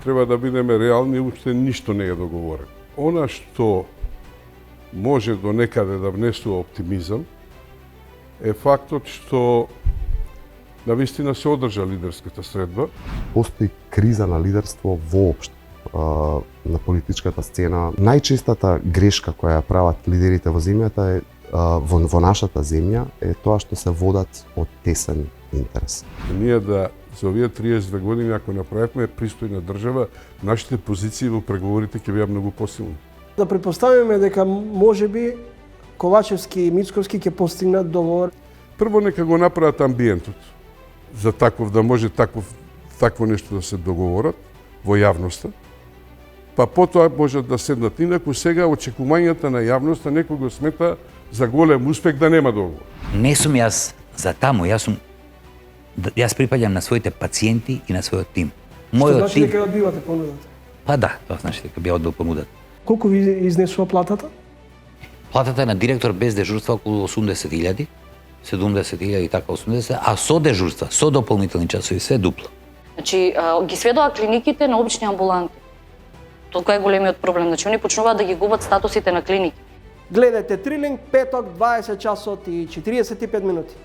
треба да бидеме реални, уште ништо не е договорено. Она што може до некаде да внесува оптимизам е фактот што навистина се одржа лидерската средба. Постои криза на лидерство воопшто на политичката сцена. Најчестата грешка која ја прават лидерите во земјата е во нашата земја е тоа што се водат од тесен интерес. Ние да за овие 32 години, ако направивме пристојна држава, нашите позиции во преговорите ќе беа многу посилни. Да предпоставиме дека можеби Ковачевски и Мицковски ќе постигнат договор. Прво нека го направат амбиентот за таков да може такво нешто да се договорат во јавноста. Па потоа можат да седнат. Инаку сега очекувањата на јавноста некој го смета за голем успех да нема договор. Не сум јас за таму, јас припаѓам на своите пациенти и на својот тим. Што значи дека одбивате понудата? Па да, тоа значи дека би одбил понудата. Колку ви изнесува платата? Платата на директор без дежурства околу 80.000, 70.000 и така 80, а со дежурства, со дополнителни часови, све дупло. Значи, ги сведоа клиниките на обични амбуланти. Тоа е големиот проблем. Значи, они почнуваат да ги губат статусите на клиники. Гледајте Трилинг, петок, 20 часот и 45 минути.